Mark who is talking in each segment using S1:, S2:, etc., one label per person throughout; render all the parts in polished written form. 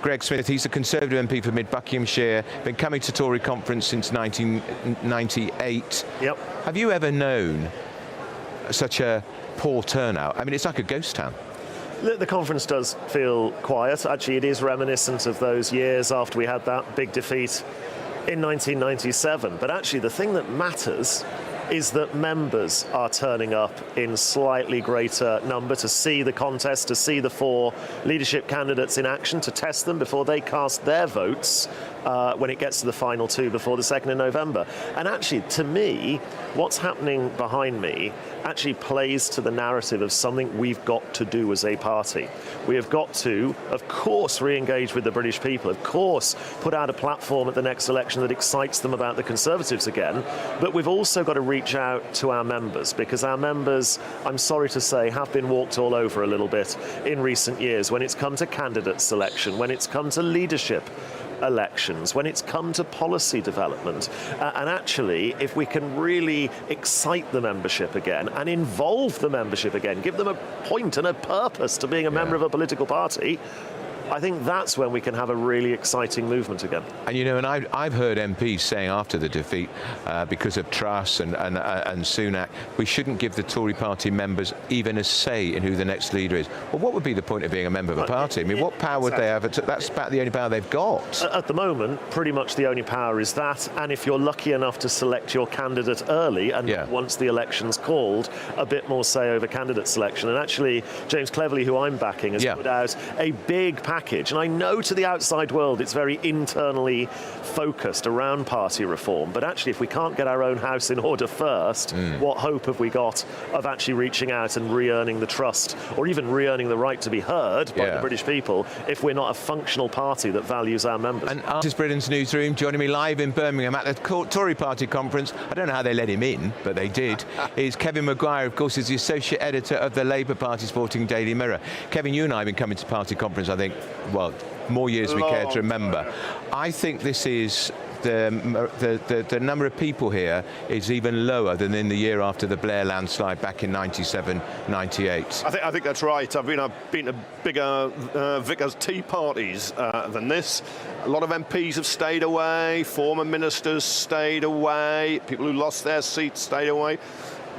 S1: Greg Smith. He's a Conservative MP for Mid Buckinghamshire, been coming to Tory conference since 1998.
S2: Yep.
S1: Have you ever known such a poor turnout? I mean, it's like a ghost town.
S2: The conference does feel quiet. Actually, it is reminiscent of those years after we had that big defeat in 1997. But actually, the thing that matters is that members are turning up in slightly greater number to see the contest, to see the four leadership candidates in action, to test them before they cast their votes when it gets to the final two before the 2nd of November. And actually, to me, what's happening behind me actually plays to the narrative of something we've got to do as a party. We have got to, of course, re-engage with the British people, of course, put out a platform at the next election that excites them about the Conservatives again, but we've also got to reach out to our members, because our members, I'm sorry to say, have been walked all over a little bit in recent years when it's come to candidate selection, when it's come to leadership elections, when it's come to policy development. And actually, if we can really excite the membership again and involve the membership again, give them a point and a purpose to being a member of a political party, I think that's when we can have a really exciting movement again.
S1: And you know, and I've heard MPs saying after the defeat, because of Truss and Sunak, we shouldn't give the Tory party members even a say in who the next leader is. Well, what would be the point of being a member of a party? I mean, what power would they have? That's about the only power they've got.
S2: At the moment, pretty much the only power is that, and if you're lucky enough to select your candidate early, and once the election's called, a bit more say over candidate selection. And actually, James Cleverly, who I'm backing, has put out a big package. And I know to the outside world it's very internally focused around party reform, but actually if we can't get our own house in order first, what hope have we got of actually reaching out and re-earning the trust, or even re-earning the right to be heard by the British people, if we're not a functional party that values our members?
S1: And this is Britain's Newsroom, joining me live in Birmingham at the Tory party conference. I don't know how they let him in, but they did. Is Kevin Maguire, of course, is the associate editor of the Labour Party Sporting Daily Mirror. Kevin, you and I have been coming to party conference, I think, well, more years we care to remember. I think this is the number of people here is even lower than in the year after the Blair landslide back in 97, 98.
S3: I think that's right. I've been to bigger Vickers tea parties than this. A lot of MPs have stayed away, former ministers stayed away, people who lost their seats stayed away.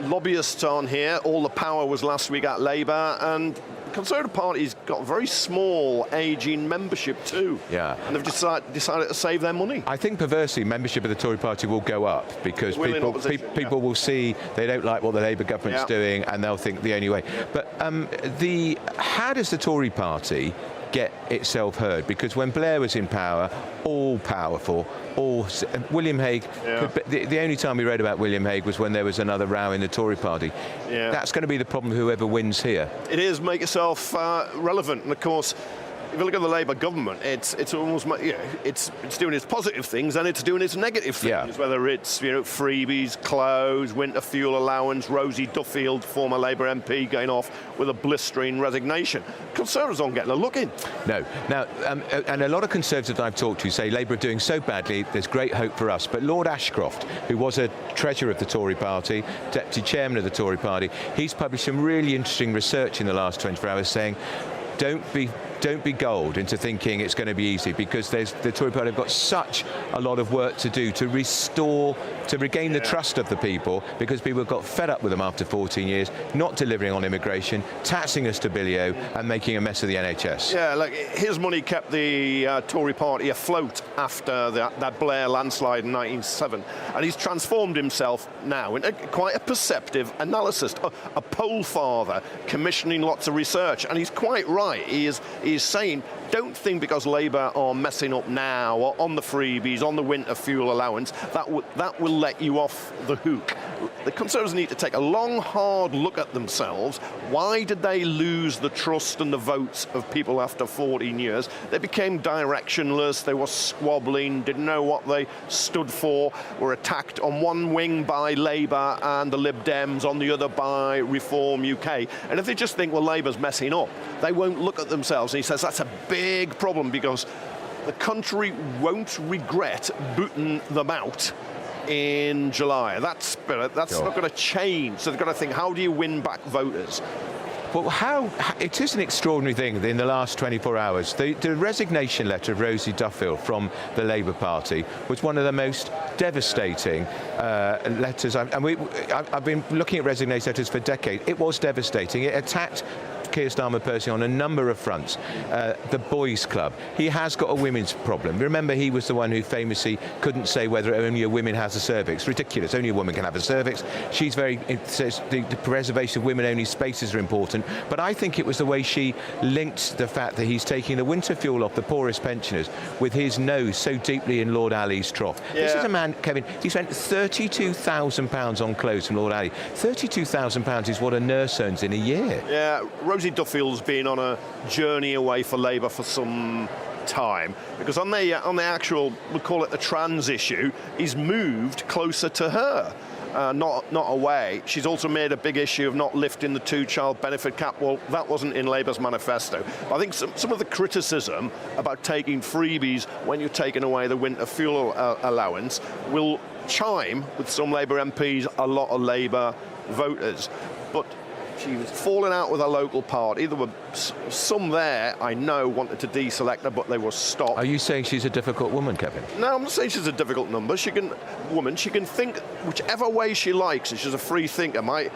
S3: Lobbyists aren't here. All the power was last week at Labour, and the Conservative Party's got a very small, ageing membership too.
S1: Yeah.
S3: And they've decided to save their money.
S1: I think perversely membership of the Tory party will go up, because people will see they don't like what the Labour government's doing, and they'll think the only way. But how does the Tory party get itself heard? Because when Blair was in power, all powerful, William Hague, the only time we read about William Hague was when there was another row in the Tory party. That's going to be the problem, whoever wins here. It
S3: is, make yourself relevant. And of course, if you look at the Labour government, it's almost, it's doing its positive things and it's doing its negative things. Whether it's freebies, clothes, winter fuel allowance, Rosie Duffield, former Labour MP, going off with a blistering resignation. Conservatives aren't getting a look in.
S1: No. Now, and a lot of Conservatives I've talked to say Labour are doing so badly, there's great hope for us. But Lord Ashcroft, who was a treasurer of the Tory party, deputy chairman of the Tory party, he's published some really interesting research in the last 24 hours saying, don't be gulled into thinking it's going to be easy, because the Tory party have got such a lot of work to do to regain the trust of the people, because people have got fed up with them after 14 years, not delivering on immigration, taxing us to billion, and making a mess of the NHS.
S3: Yeah, look, his money kept the Tory party afloat after that Blair landslide in 1997, and he's transformed himself now into quite a perceptive analyst, a poll father commissioning lots of research, and he's quite right. He is saying, don't think because Labour are messing up now, or on the freebies, on the winter fuel allowance, that will let you off the hook. The Conservatives need to take a long, hard look at themselves. Why did they lose the trust and the votes of people after 14 years? They became directionless, they were squabbling, didn't know what they stood for, were attacked on one wing by Labour and the Lib Dems, on the other by Reform UK. And if they just think, well, Labour's messing up, they won't look at themselves. And he says that's a big problem, because the country won't regret booting them out in July. That spirit, that's not going to change. So they've got to think, how do you win back voters?
S1: Well, it is an extraordinary thing in the last 24 hours. The resignation letter of Rosie Duffield from the Labour Party was one of the most devastating letters. I've been looking at resignation letters for decades. It was devastating. It attacked Keir Starmer personally on a number of fronts. The boys' club, he has got a women's problem. Remember, he was the one who famously couldn't say whether only a woman has a cervix. Ridiculous, only a woman can have a cervix. She's says the preservation of women-only spaces are important, but I think it was the way she linked the fact that he's taking the winter fuel off the poorest pensioners with his nose so deeply in Lord Ali's trough. Yeah. This is a man, Kevin, he spent £32,000 on clothes from Lord Ali. £32,000 is what a nurse earns in a year.
S3: Yeah, Rosie Duffield's been on a journey away for Labour for some time, because on the actual, we'll call it the trans issue, he's moved closer to her, not away. She's also made a big issue of not lifting the two-child benefit cap. Well, that wasn't in Labour's manifesto. I think some of the criticism about taking freebies when you're taking away the winter fuel allowance will chime with some Labour MPs, a lot of Labour voters. But she was falling out with her local party. There were some there, I know, wanted to deselect her, but they were stopped.
S1: Are you saying she's a difficult woman, Kevin?
S3: No, I'm not saying she's a difficult she can think whichever way she likes, and she's a free thinker. My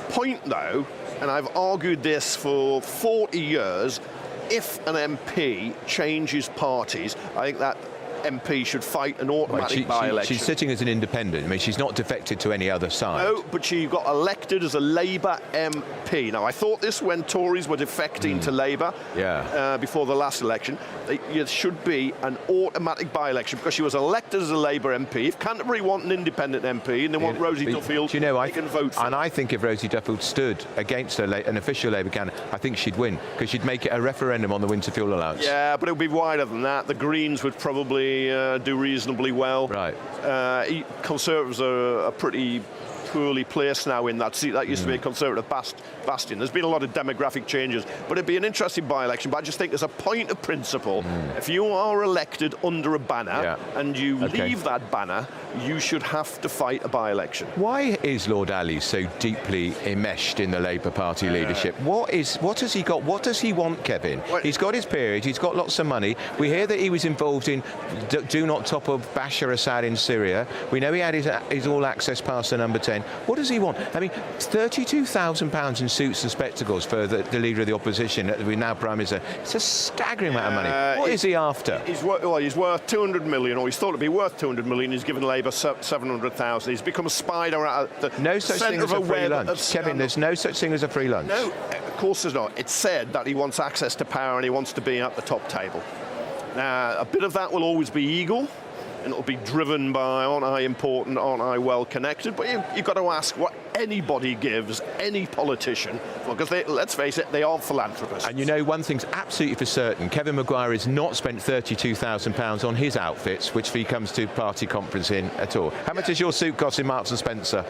S3: point, though, and I've argued this for 40 years, if an MP changes parties, I think that MP should fight an automatic by-election.
S1: She's sitting as an independent. I mean, she's not defected to any other side.
S3: No, but she got elected as a Labour MP. Now, I thought this when Tories were defecting to Labour before the last election. It should be an automatic by-election because she was elected as a Labour MP. If Canterbury want an independent MP and they want Rosie Duffield, they can vote for her.
S1: And I think if Rosie Duffield stood against an official Labour candidate, I think she'd win because she'd make it a referendum on the winter fuel allowance.
S3: Yeah, but it would be wider than that. The Greens would probably do reasonably well.
S1: Right.
S3: Conservatives are pretty poorly placed now in that seat. That used to be a Conservative bastion. There's been a lot of demographic changes, but it'd be an interesting by-election. But I just think there's a point of principle. If you are elected under a banner and you leave that banner, you should have to fight a by-election.
S1: Why is Lord Ali so deeply enmeshed in the Labour Party leadership? What has he got? What does he want, Kevin? He's got his period. He's got lots of money. We hear that he was involved in do not topple Bashar Assad in Syria. We know he had his all-access pass to number 10. What does he want? I mean, £32,000 in suits and spectacles for the leader of the opposition, the now Prime Minister. It's a staggering amount of money. What is he after?
S3: He's worth 200 million, or he's thought to be worth 200 million. He's given Labour 700,000. He's become a spider at the
S1: no such thing as a free lunch. Kevin, there's no such thing as a free lunch.
S3: No, of course there's not. It's said that he wants access to power and he wants to be at the top table. Now, a bit of that will always be ego, and it'll be driven by, aren't I important, aren't I well connected? But you've got to ask what anybody gives, any politician, because let's face it, they are philanthropists.
S1: And you know, one thing's absolutely for certain, Kevin Maguire has not spent £32,000 on his outfits, which he comes to party conference in at all. How much does your suit cost in Marks & Spencer?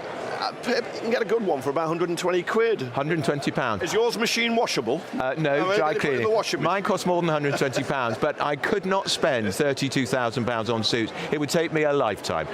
S3: You can get a good one for about 120 quid.
S1: £120.
S3: Is yours machine washable?
S1: No, dry cleaning. Mine costs more than £120, but I could not spend £32,000 on suits. It would take me a lifetime.